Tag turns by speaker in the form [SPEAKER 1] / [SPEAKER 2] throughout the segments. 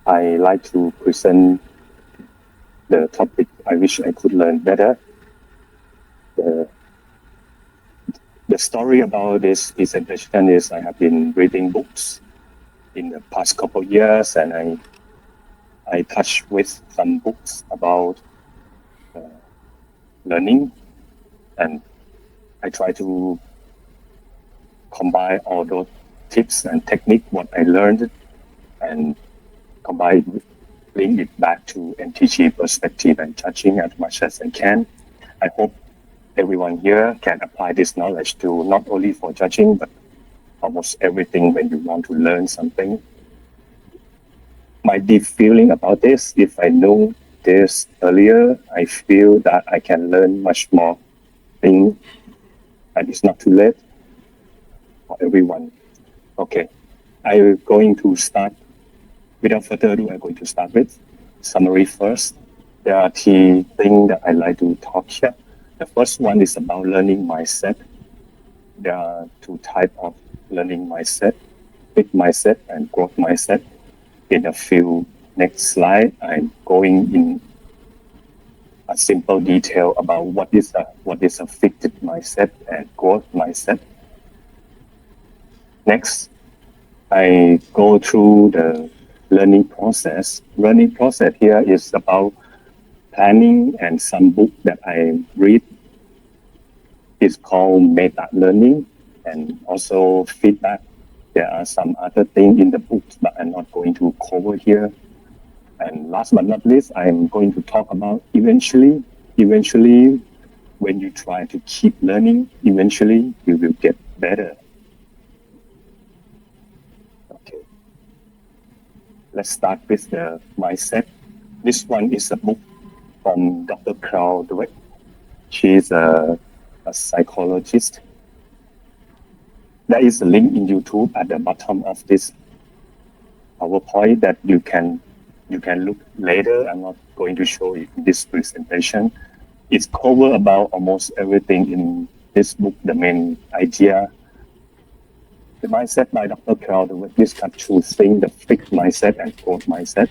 [SPEAKER 1] I like to present the topic I wish I could learn better. The, the story about this presentation is I have been reading books in the past couple of years, and I touched with some books about learning, and I try to combine all those tips and technique what I learned and bring it back to MTG perspective and touching as much as I can. I hope everyone here can apply this knowledge to not only for judging, but almost everything when you want to learn something. My deep feeling about this, if I know this earlier, I feel that I can learn much more things, and it's not too late for everyone. Okay, I'm going to start. Without further ado, I'm going to start with summary first. There are three things that I like to talk here. The first one is about learning mindset. There are two types of learning mindset: fixed mindset and growth mindset. In a few next slide, I'm going in a simple detail about what is a fixed mindset and growth mindset. Next, I go through the learning process. Learning process here is about planning, and some book that I read is called meta learning, and also feedback. There are some other things in the books, but I'm not going to cover here. And last but not least, I'm going to talk about eventually, when you try to keep learning, eventually you will get better. Okay. Let's start with the mindset. This one is a book from Dr. Carol Dweck. She's a psychologist. There is a link in YouTube at the bottom of this PowerPoint that you can look later. I'm not going to show it in this presentation. It's covered about almost everything in this book. The main idea, the mindset by Dr. Carol Dweck discuss two things: the fixed mindset and growth mindset.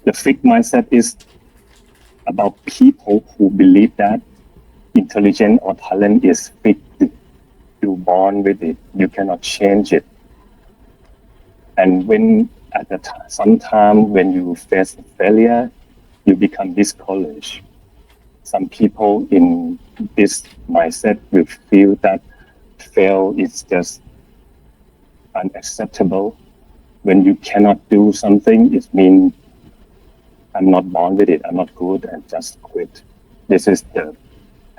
[SPEAKER 1] The fixed mindset is about people who believe that intelligence or talent is fixed. You're born with it. You cannot change it. And when at the sometime when you face failure, you become discouraged. Some people in this mindset will feel that fail is just unacceptable. When you cannot do something, it means I'm not born with it. I'm not good, and just quit. This is the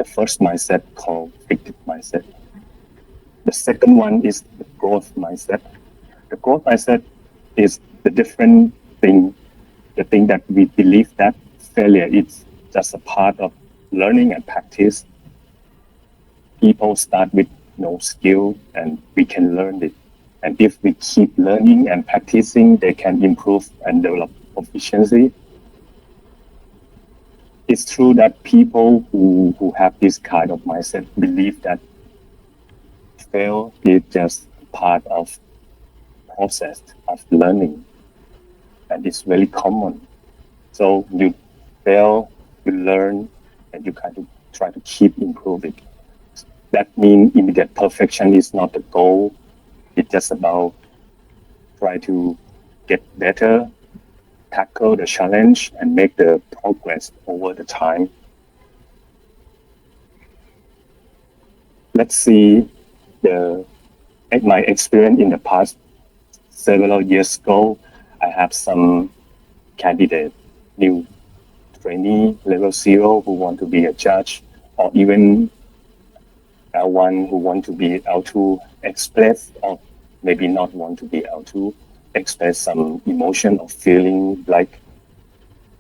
[SPEAKER 1] first mindset called fixed mindset. The second one is the growth mindset. The growth mindset is the different thing, the thing that we believe that failure is just a part of learning and practice. People start with no skill, and we can learn it. And if we keep learning and practicing, they can improve and develop proficiency. It's true that people who have this kind of mindset believe that fail is just part of process of learning, and it's very common. So you fail, you learn, and you kind of try to keep improving. That means immediate perfection is not the goal. It's just about try to get better, tackle the challenge, and make the progress over the time. Let's see my experience in the past. Several years ago, I have some candidate, new trainee, level 0, who want to be a judge, or even L1 who want to be L2 express, or maybe not want to be L2, express some emotion or feeling like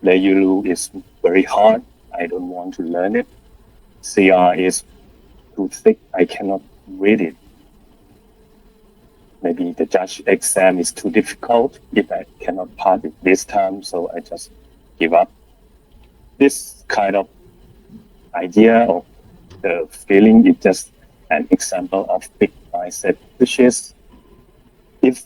[SPEAKER 1] Layulu is very hard, I don't want to learn it. CR is too thick, I cannot read it. Maybe the judge exam is too difficult, if I cannot pass it this time, so I just give up. This kind of idea of the feeling is just an example of fixed mindset, which is if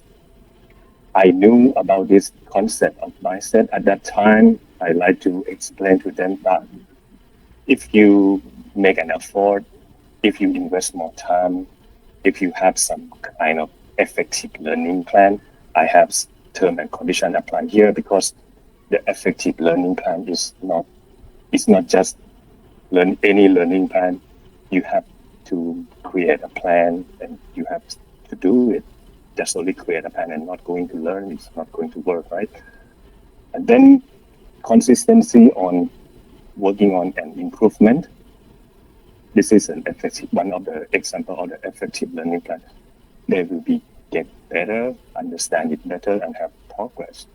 [SPEAKER 1] I knew about this concept of mindset at that time. I like to explain to them that if you make an effort, if you invest more time, if you have some kind of effective learning plan, I have term and condition apply here because the effective learning plan is not, it's not just learn any learning plan. You have to create a plan and you have to do it. Just only create a plan and not going to learn, it's not going to work, right? And then consistency on working on an improvement. This is an effective one of the example of the effective learning plan. They will be get better, understand it better, and have progress.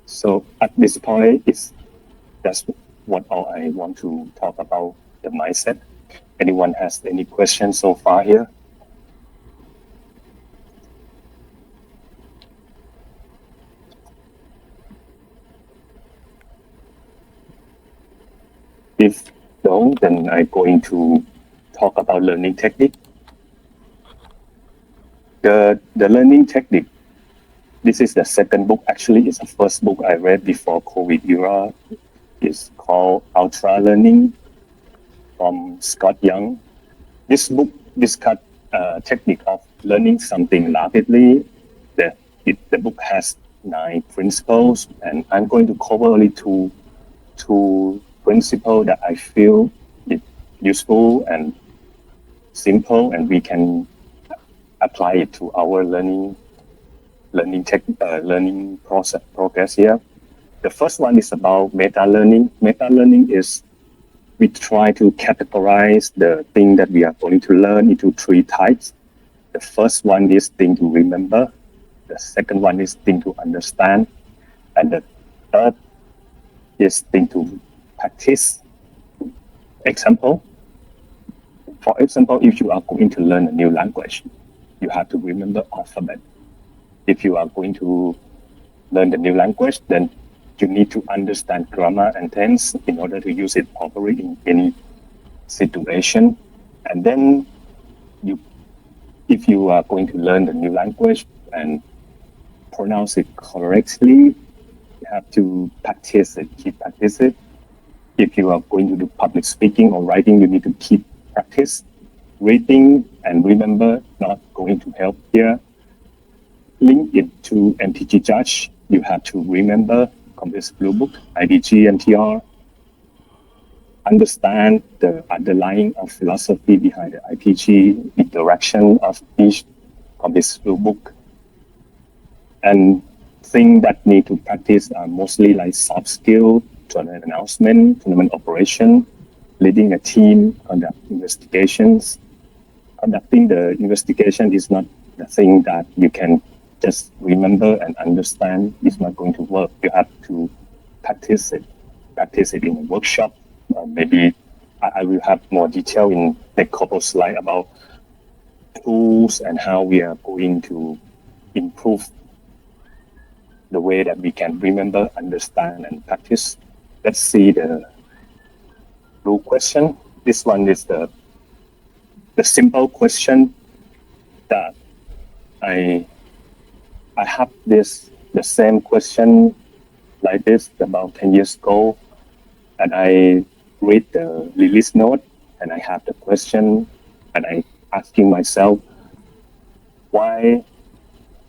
[SPEAKER 1] So at this point, that's what all I want to talk about the mindset. Anyone has any questions so far here? If no, then I'm going to talk about learning technique. The learning technique. This is the second book. Actually, it's the first book I read before COVID era. It's called Ultra Learning from Scott Young. This book discusses technique of learning something rapidly. The book has 9 principles, and I'm going to cover only two principles that I feel it useful and simple, and we can apply it to our learning progress here. The first one is about meta learning. Meta learning is we try to categorize the thing that we are going to learn into 3 types. The first one is thing to remember. The second one is thing to understand. And the third is thing to practice. Example. For example, if you are going to learn a new language, you have to remember alphabet. If you are going to learn the new language, then you need to understand grammar and tense in order to use it properly in any situation. And then if you are going to learn the new language and pronounce it correctly, you have to practice it, keep practice it. If you are going to do public speaking or writing, you need to keep practice. Reading and remember not going to help here. Link it to MTG Judge. You have to remember Compass Blue Book, IDG, MTR. Understand the underlying of philosophy behind the IPG, the direction of each Compass Blue Book. And things that need to practice are mostly like soft skill, tournament announcement, tournament operation, leading a team, conduct investigations. Conducting the investigation is not the thing that you can just remember and understand. It's not going to work. You have to practice it in a workshop. Maybe I will have more detail in the couple slide about tools and how we are going to improve the way that we can remember, understand, and practice. Let's see the blue question. This one is the simple question that I have the same question like this about 10 years ago, and I read the release note and I have the question and I asking myself why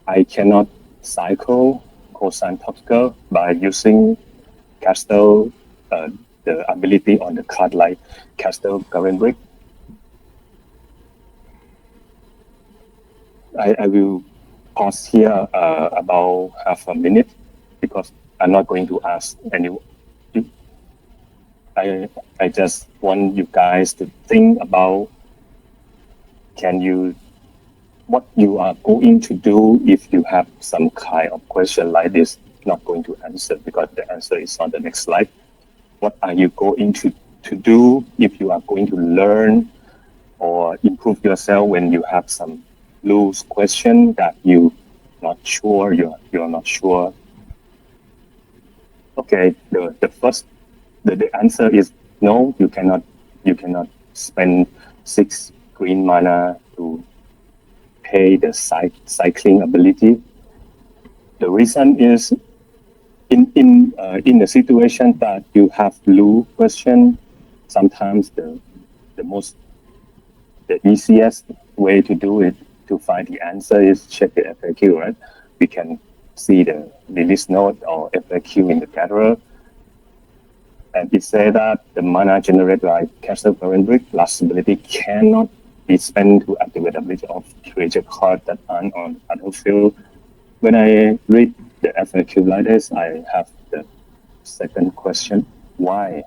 [SPEAKER 1] I cannot cycle cosine particle by using Castle, the ability on the card like Castle current brick. I will pause here about half a minute because I'm not going to ask anyone. I just want you guys to think about what you are going to do if you have some kind of question like this, not going to answer because the answer is on the next slide. What are you going to do if you are going to learn or improve yourself when you have some loose question that you're not sure? Okay, the answer is no. You cannot spend 6 green mana to pay the cycling ability. The reason is in the situation that you have blue question, sometimes the easiest way to do it to find the answer is check the FAQ, right? We can see the release note or FAQ in the category, and it says that the mana generated by cancel current brick possibility cannot be spent to activate ability of creature card that aren't on battlefield. When I read the FAQ like this, I have the second question: why?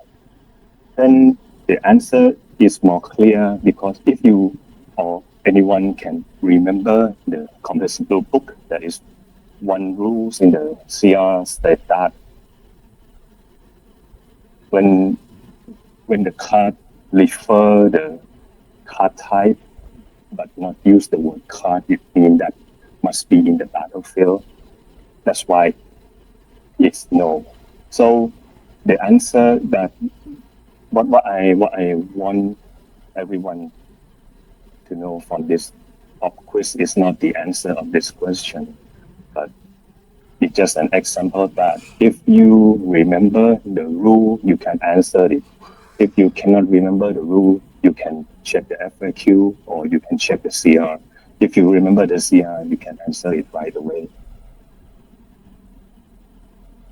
[SPEAKER 1] Then the answer is more clear because if you or anyone can remember the compatible book, there is one rules in the CR state that when the card refer the card type but not use the word card, it means that must be in the battlefield. That's why it's no. So the answer that what I want everyone to know from this pop quiz is not the answer of this question, but it's just an example that if you remember the rule, you can answer it. If you cannot remember the rule, you can check the FAQ or you can check the CR. If you remember the CR, you can answer it right away.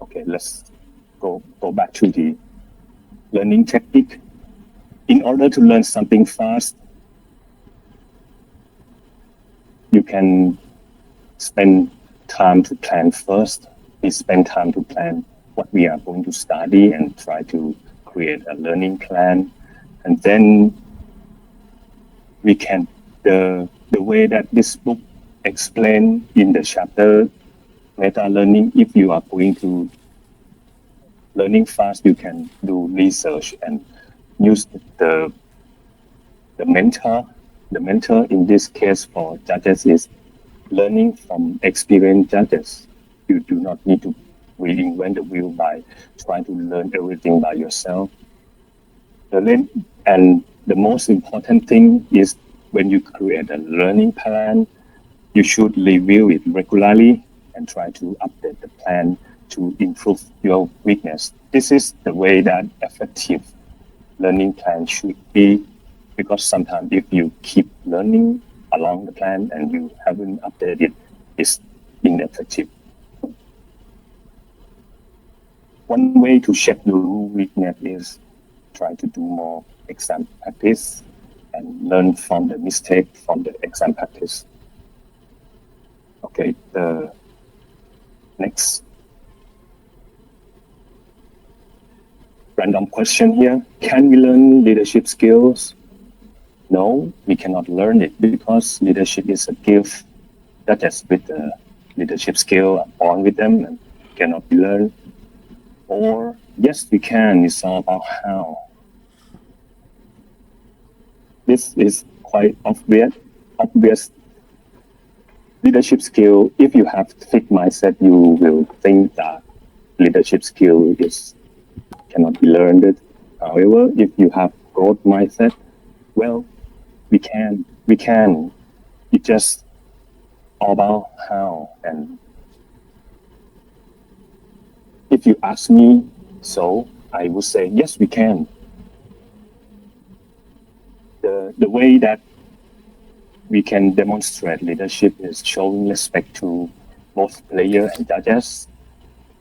[SPEAKER 1] Okay, let's go back to the learning technique. In order to learn something fast, you can spend time to plan first. We spend time to plan what we are going to study and try to create a learning plan. And then we can, the way that this book explained in the chapter meta learning, if you are going to learning fast, you can do research and use the mentor. The mentor in this case for judges is learning from experienced judges. You do not need to reinvent the wheel by trying to learn everything by yourself. And the most important thing is when you create a learning plan, you should review it regularly and try to update the plan to improve your weakness. This is the way that effective learning plan should be, because sometimes if you keep learning along the plan and you haven't updated, it's ineffective. One way to check the rule weakness is try to do more exam practice and learn from the mistake from the exam practice. Okay, the next random question here. Can we learn leadership skills? No, we cannot learn it because leadership is a gift. That is with the leadership skill born with them and cannot be learned. Or yes, we can. It's all about how. This is quite obvious. Leadership skill. If you have fixed mindset, you will think that leadership skill cannot be learned. However, if you have growth mindset, well, we can. It's just all about how. And if you ask me, so I would say yes, we can. The way that we can demonstrate leadership is showing respect to both players and judges,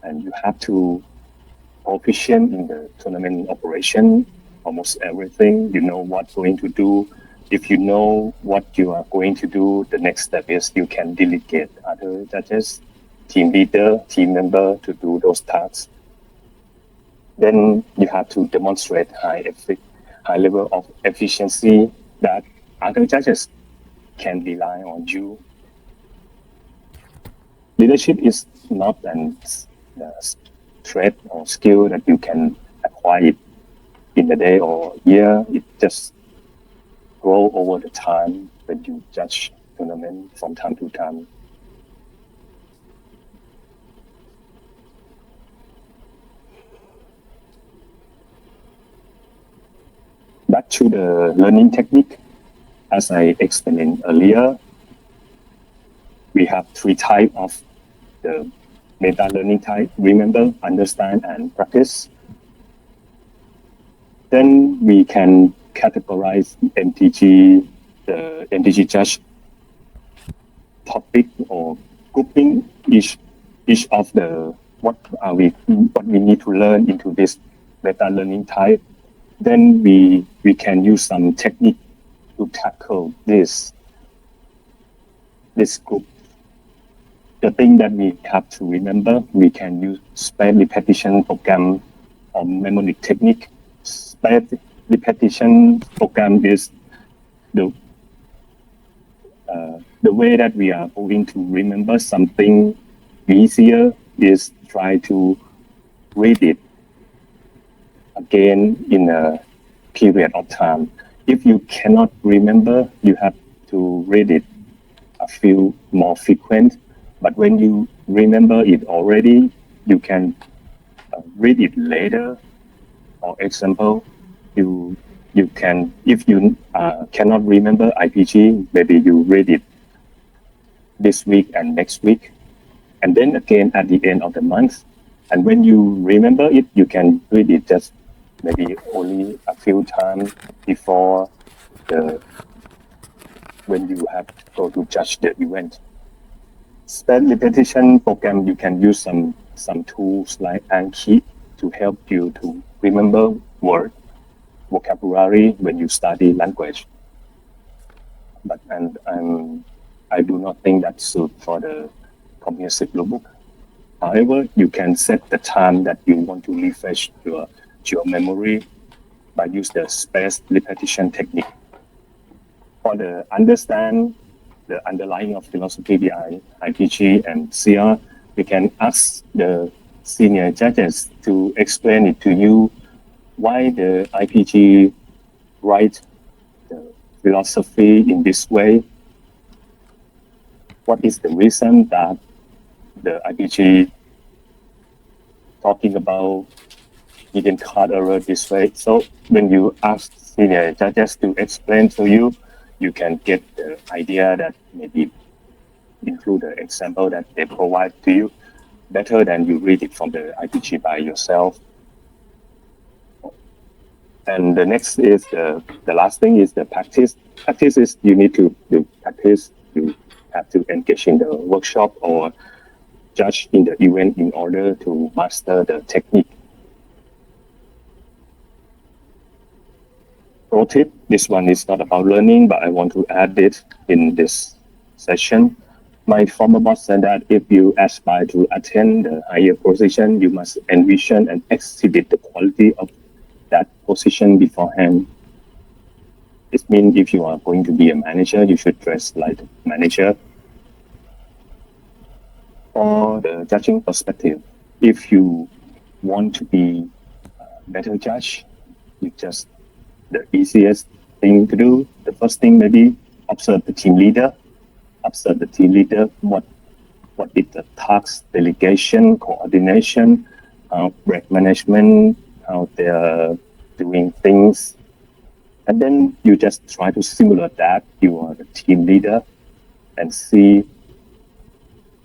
[SPEAKER 1] and you have to proficient in the tournament operation, almost everything. You know what going to do. If you know what you are going to do, the next step is you can delegate other judges, team leader, team member to do those tasks. Then you have to demonstrate high level of efficiency that other judges can rely on you. Leadership is not an trait or skill that you can acquire it in a day or year. It just grow over the time when you judge tournament from time to time. Back to the learning technique, as I explained earlier, we have three types of the meta learning type: remember, understand, and practice. Then we can categorize MTG, the MTG judge topic or grouping each of the what we need to learn into this meta learning type. Then we can use some technique to tackle this group. The thing that we have to remember, we can use space repetition program or mnemonic technique. Space repetition program is the the way that we are going to remember something easier is try to read it again in a period of time. If you cannot remember, you have to read it a few more frequent. But when you remember it already, you can read it later. For example, you can, if you cannot remember IPG, maybe you read it this week and next week, and then again at the end of the month. And when you remember it, you can read it just maybe only a few times before when you have to go to judge the event. Spell repetition program, you can use some tools like Anki to help you to remember word vocabulary when you study language. But I do not think that's suit for the comprehensive book. However, you can set the time that you want to refresh your memory by use the space repetition technique. For the understand the underlying of philosophy behind IPG and CR, we can ask the senior judges to explain it to you why the IPG write the philosophy in this way. What is the reason that the IPG talking about hidden card error this way? So when you ask senior judges to explain to you, you can get the idea that maybe include the example that they provide to you better than you read it from the IPG by yourself. And the next is the last thing is the practice. Practice is you need to practice. You have to engage in the workshop or judge in the event in order to master the technique. Pro tip, this one is not about learning, but I want to add it in this session. My former boss said that if you aspire to attain the higher position, you must envision and exhibit the quality of that position beforehand. It means if you are going to be a manager, you should dress like a manager. For the judging perspective, if you want to be a better judge, you just the easiest thing to do. The first thing maybe observe the team leader. Observe the team leader. What is the task delegation, coordination, break management, how they are doing things, and then you just try to simulate that you are the team leader and see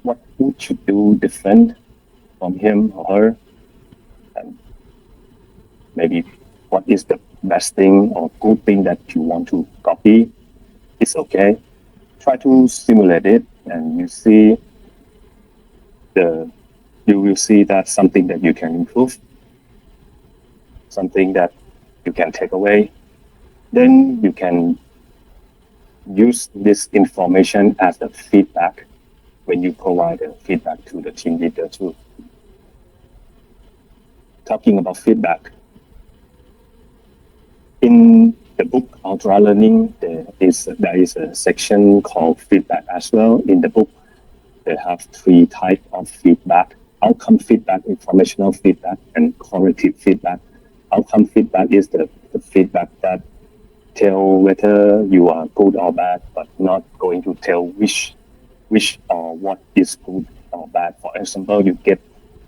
[SPEAKER 1] what you should do different from him or her, and maybe what is the best thing or good thing that you want to copy. It's okay. Try to simulate it, and you will see that something that you can improve, something that you can take away. Then you can use this information as a feedback when you provide the feedback to the team leader too. Talking about feedback, in the book Ultra Learning, there is a section called feedback as well. In the book, they have 3 types of feedback: outcome feedback, informational feedback, and corrective feedback. Outcome feedback is the feedback that tell whether you are good or bad, but not going to tell which or what is good or bad. For example, you get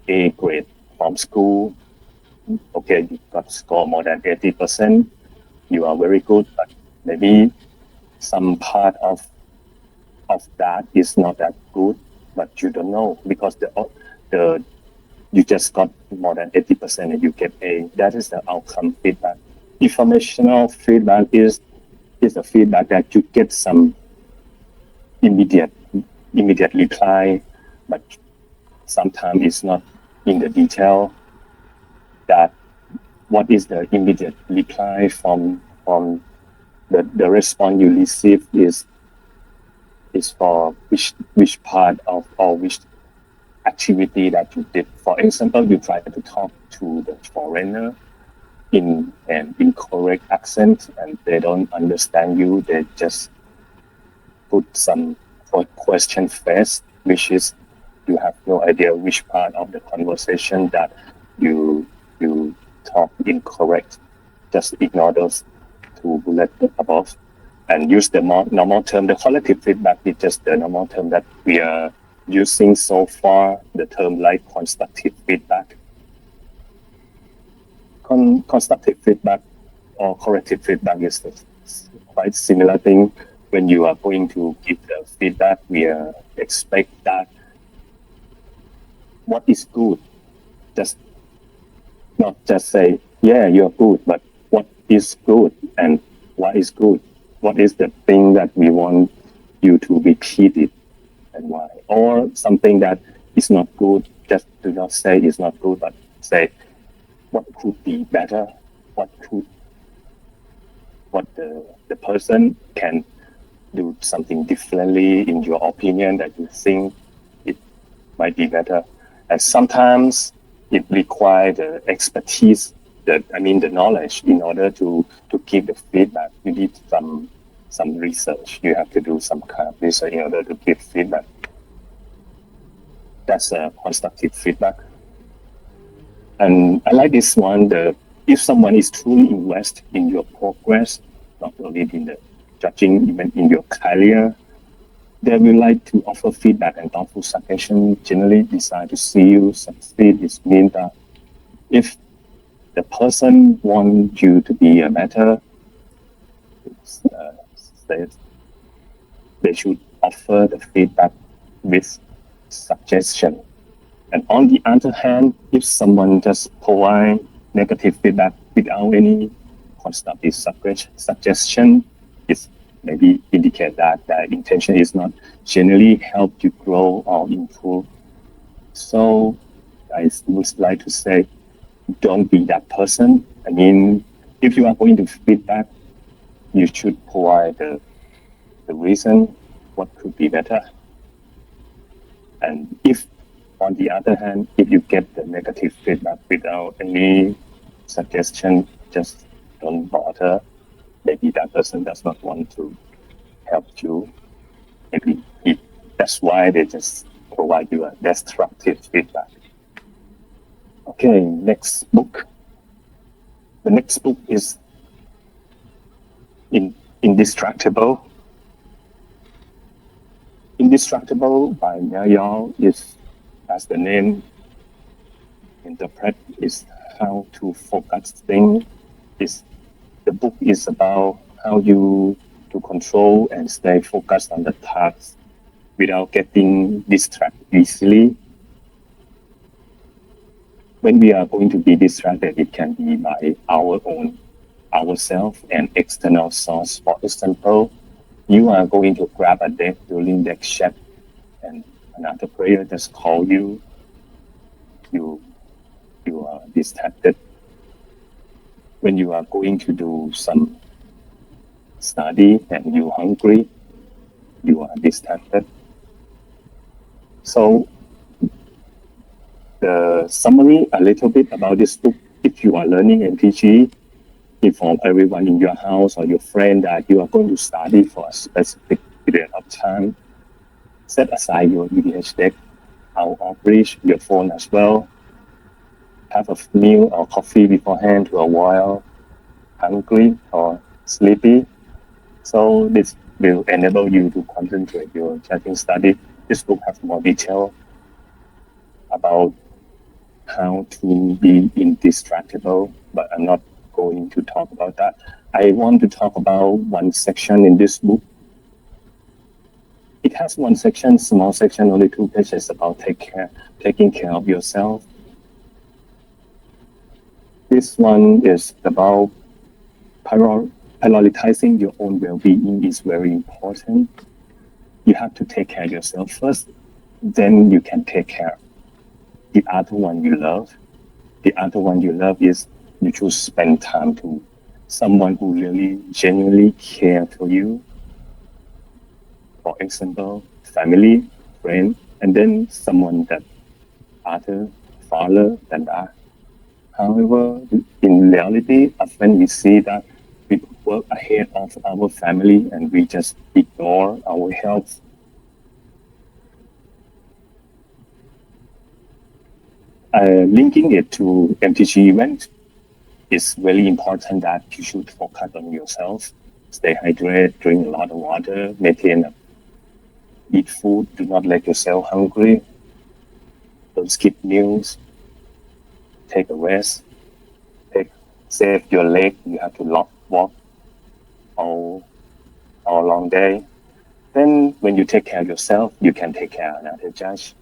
[SPEAKER 1] A grade from school. Okay, you got score more than 80%. You are very good, but maybe some part of that is not that good, but you don't know because the you just got more than 80% and you get A. That is the outcome feedback. Informational feedback is the feedback that you get some immediate reply, but sometimes it's not in the detail. That what is the immediate reply from the response you receive is for which part of or which activity that you did. For example, you try to talk to the foreigner in an incorrect accent and they don't understand you. They just put some question first, which is you have no idea which part of the conversation that you talk incorrect. Just ignore those two bullets above and use the normal term. The qualitative feedback is just the normal term that we are using so far, the term like constructive feedback. Constructive feedback or corrective feedback is quite similar thing. When you are going to give the feedback, we expect that what is good, just not just say, yeah, you're good, but what is good and what is good? What is the thing that we want you to repeat it and why? Or something that is not good, just do not say it's not good, but say what could be better, what the person can do something differently in your opinion that you think it might be better. And sometimes it requires the expertise, the knowledge in order to give the feedback. You need some research. You have to do some kind of research in order to give feedback. That's a constructive feedback. And I like this one. If someone is truly invested in your progress, not only in the judging, even in your career, they will like to offer feedback and thoughtful suggestion. Generally designed to see you succeed. This means that if the person wants you to be a better, they should offer the feedback with suggestion. And on the other hand, if someone just provide negative feedback without any constructive suggestion, it maybe indicate that the intention is not generally help you grow or improve. So I would like to say, don't be that person. I mean, if you are going to feedback, you should provide the reason what could be better. And if, on the other hand, if you get the negative feedback without any suggestion, just don't bother. Maybe that person does not want to help you. Maybe that's why they just provide you a destructive feedback. Okay, next book. The next book is Indestructible. Indestructible by Yao is, as the name interpret, is how to focus things. The book is about how you to control and stay focused on the task without getting distracted easily. When we are going to be distracted, it can be by ourselves and external source. For example, you are going to grab a deck during that chat and another player just call you. You are distracted. When you are going to do some study and you're hungry, you are distracted. So the summary a little bit about this book. If you are learning MPG, inform everyone in your house or your friend that you are going to study for a specific period of time. Set aside your EDH deck out of reach, your phone as well. Have a meal or coffee beforehand to avoid hungry or sleepy. So this will enable you to concentrate your chatting study. This book has more detail about how to be indestructible, but I'm not going to talk about that. I want to talk about one section in this book. It It has one section, small section, only 2 pages about taking care of yourself. This one is about prioritizing your own well-being is very important. You have to take care of yourself first, then you can take care the other one you love. The other one you love is you should spend time to someone who really genuinely care for you. For example, family, friend, and then someone that other farther than that. However, in reality, often we see that we work ahead of our family and we just ignore our health. Linking it to MTG event, it's really important that you should focus on yourself. Stay hydrated, drink a lot of water, eat food, do not let yourself hungry, don't skip meals, take a rest, take save your leg, you have to walk all long day. Then when you take care of yourself, you can take care of another judge,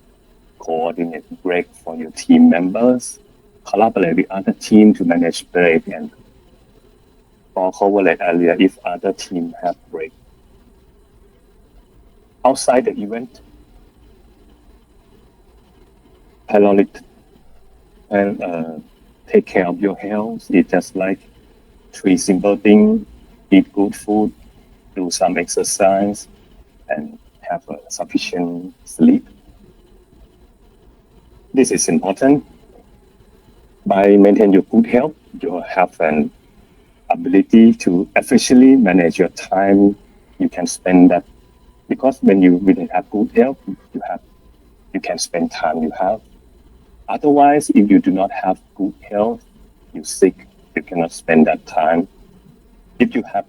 [SPEAKER 1] coordinate break for your team members, collaborate with other team to manage break and or collaborate earlier if other team have break. Outside the event, prioritize and take care of your health. It's just like 3 simple things: eat good food, do some exercise, and have a sufficient sleep. This is important. By maintaining your good health, you have an ability to efficiently manage your time. You can spend that because when you really have good health, you can spend time you have. Otherwise, if you do not have good health, you're sick, you cannot spend that time. If you have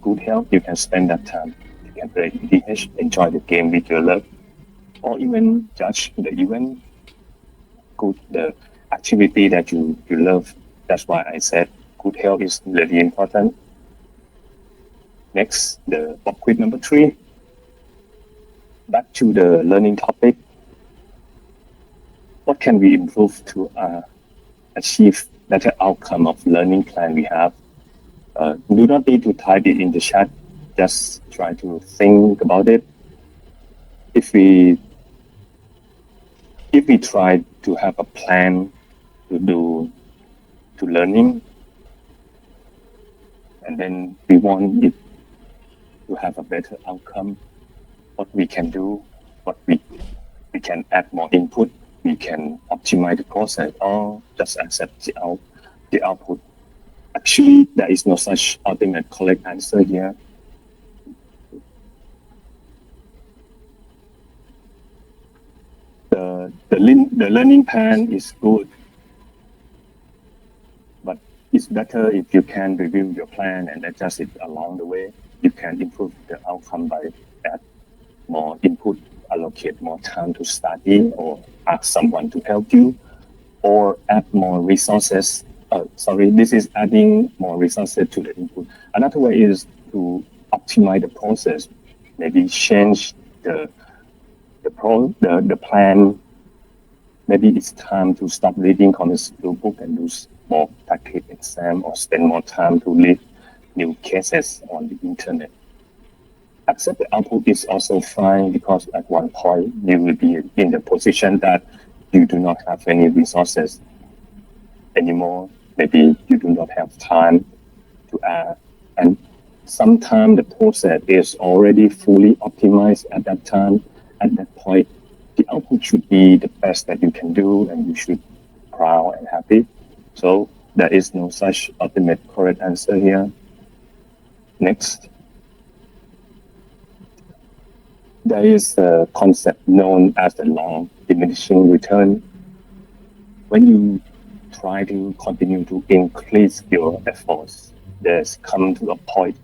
[SPEAKER 1] good health, you can spend that time. You can play EDH, enjoy the game with your love, or even judge the event, the activity that you love. That's why I said good health is really important. Next, the pop quiz number 3. Back to the learning topic. What can we improve to achieve better outcome of learning plan we have? Do not need to type it in the chat. Just try to think about it. If we try to have a plan to learning, and then we want it to have a better outcome, what we can do, what we can add more input, we can optimize the process, or just accept the output. Actually, there is no such ultimate correct answer here. The learning plan is good, but it's better if you can review your plan and adjust it along the way. You can improve the outcome by add more input, allocate more time to study, or ask someone to help you, or add more resources. This is adding more resources to the input. Another way is to optimize the process, maybe change the plan. Maybe it's time to stop reading Congress Blue Book and do more practice exam, or spend more time to read new cases on the internet. Accept the output is also fine, because at one point you will be in the position that you do not have any resources anymore. Maybe you do not have time to add. And sometimes the process is already fully optimized at that time. At that point, the output should be the best that you can do, and you should be proud and happy. So there is no such ultimate correct answer here. Next. There is a concept known as the long diminishing return. When you try to continue to increase your efforts, there's come to a point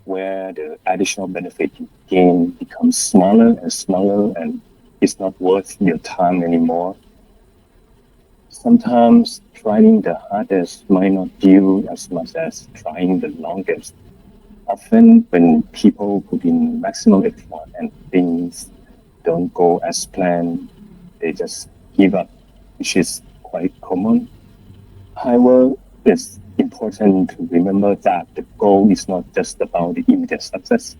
[SPEAKER 1] where the additional benefit you gain becomes smaller and smaller, and it's not worth your time anymore. Sometimes trying the hardest might not yield as much as trying the longest. often when people put in maximum effort and things don't go as planned, they just give up, which is quite common. However, it's important to remember that the goal is not just about the immediate success,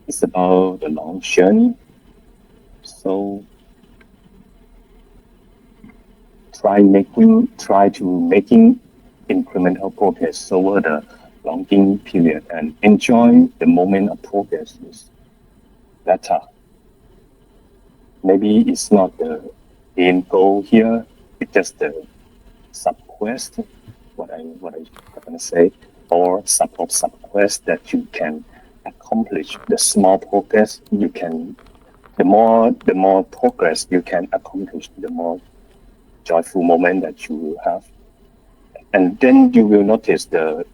[SPEAKER 1] it's about the long journey. So try to making incremental progress over the longing period and enjoy the moment of progress is better. Maybe it's not the end goal here, it's just the sub quest, what I gonna say, or sub quest that you can accomplish. The small progress you can, the more progress you can accomplish, the more joyful moment that you will have, and then you will notice the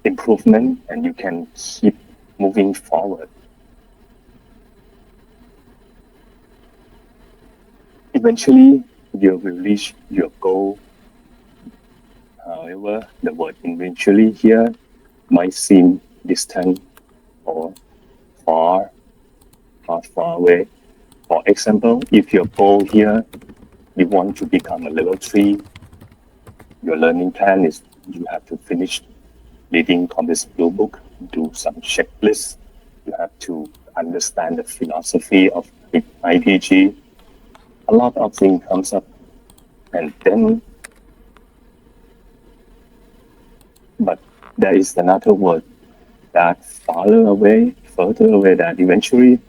[SPEAKER 1] improvement, and you can keep moving forward. Eventually, you will reach your goal. However, the word eventually here might seem distant or far, far away. For example, if your goal here, you want to become a level 3, your learning plan is you have to finish reading this blue book, do some checklists, you have to understand the philosophy of IPG. A lot of things comes up, and then, but there is another word that further away that eventually,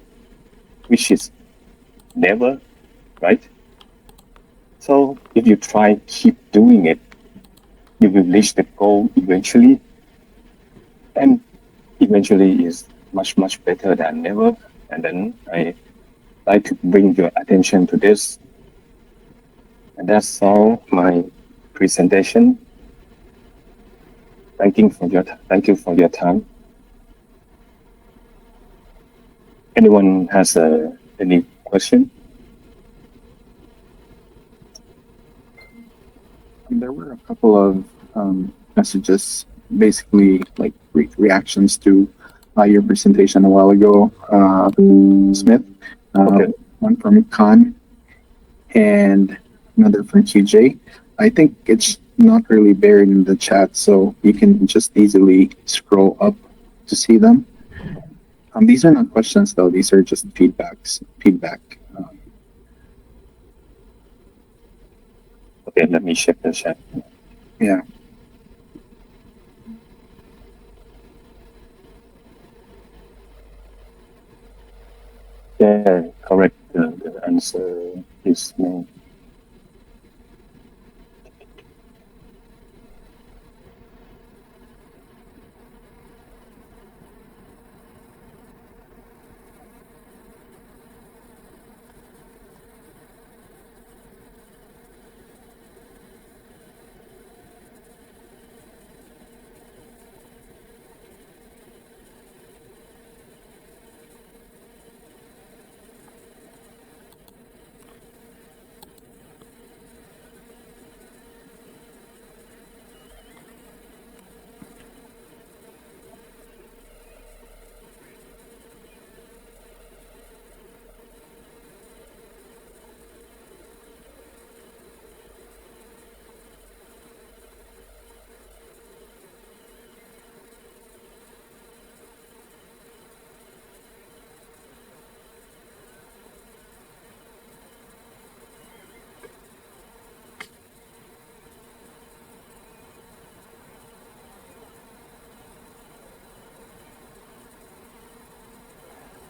[SPEAKER 1] which is never, right? So if you try keep doing it, you will reach the goal eventually, and eventually is much better than never. And then I like to bring your attention to this, and that's all my presentation. Thank you for your time. Anyone has any question?
[SPEAKER 2] There were a couple of messages, basically like reactions to your presentation a while ago, Smith.
[SPEAKER 1] Okay.
[SPEAKER 2] One from Khan and another from QJ. I think it's not really buried in the chat, so you can just easily scroll up to see them. These are not questions, though. These are just feedback.
[SPEAKER 1] Okay, let me check the chat.
[SPEAKER 2] Yeah.
[SPEAKER 1] Yeah, correct. The answer is no.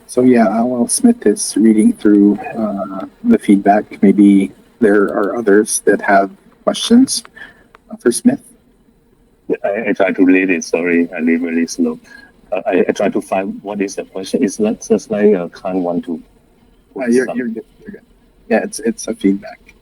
[SPEAKER 2] So yeah, while Smith is reading through the feedback, maybe there are others that have questions for Smith.
[SPEAKER 1] I try to read it. Sorry, I read really slow. I try to find what is the question. It's not just like I can't want to.
[SPEAKER 2] You're good. You're good. Yeah, it's a feedback.